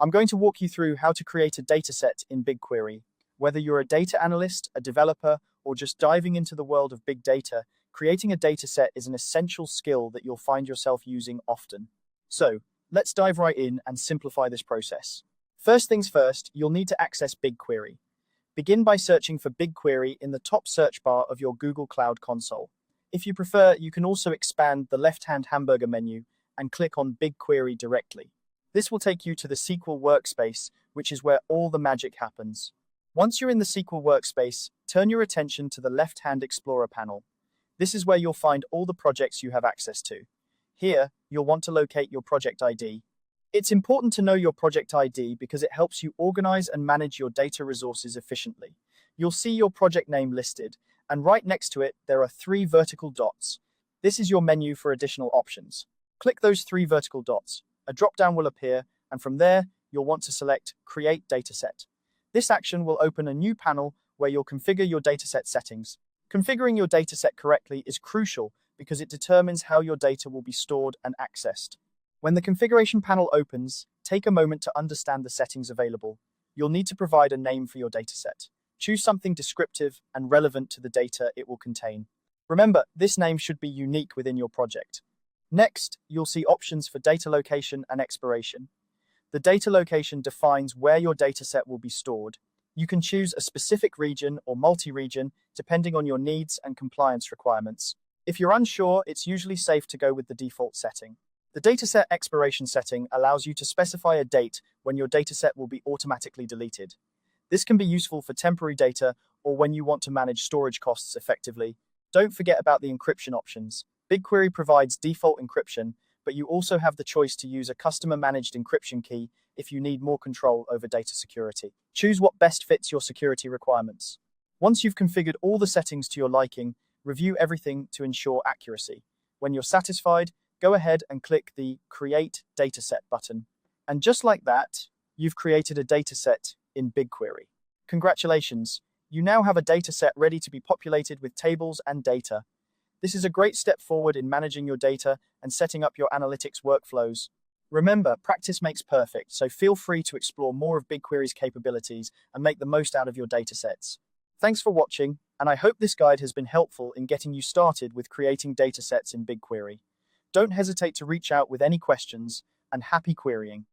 I'm going to walk you through how to create a dataset in BigQuery. Whether you're a data analyst, a developer, or just diving into the world of big data, creating a dataset is an essential skill that you'll find yourself using often. So, let's dive right in and simplify this process. First things first, you'll need to access BigQuery. Begin by searching for BigQuery in the top search bar of your Google Cloud console. If you prefer, you can also expand the left-hand hamburger menu and click on BigQuery directly. This will take you to the SQL workspace, which is where all the magic happens. Once you're in the SQL workspace, turn your attention to the left-hand Explorer panel. This is where you'll find all the projects you have access to. Here, you'll want to locate your project ID. It's important to know your project ID because it helps you organize and manage your data resources efficiently. You'll see your project name listed, and right next to it, there are 3 vertical dots. This is your menu for additional options. Click those 3 vertical dots. A drop-down will appear, and from there, you'll want to select Create Dataset. This action will open a new panel where you'll configure your dataset settings. Configuring your dataset correctly is crucial because it determines how your data will be stored and accessed. When the configuration panel opens, take a moment to understand the settings available. You'll need to provide a name for your dataset. Choose something descriptive and relevant to the data it will contain. Remember, this name should be unique within your project. Next, you'll see options for data location and expiration. The data location defines where your dataset will be stored. You can choose a specific region or multi-region depending on your needs and compliance requirements. If you're unsure, it's usually safe to go with the default setting. The dataset expiration setting allows you to specify a date when your dataset will be automatically deleted. This can be useful for temporary data or when you want to manage storage costs effectively. Don't forget about the encryption options. BigQuery provides default encryption, but you also have the choice to use a customer-managed encryption key if you need more control over data security. Choose what best fits your security requirements. Once you've configured all the settings to your liking, review everything to ensure accuracy. When you're satisfied, go ahead and click the Create Dataset button. And just like that, you've created a dataset in BigQuery. Congratulations! You now have a dataset ready to be populated with tables and data. This is a great step forward in managing your data and setting up your analytics workflows. Remember, practice makes perfect, so feel free to explore more of BigQuery's capabilities and make the most out of your datasets. Thanks for watching, and I hope this guide has been helpful in getting you started with creating datasets in BigQuery. Don't hesitate to reach out with any questions, and happy querying.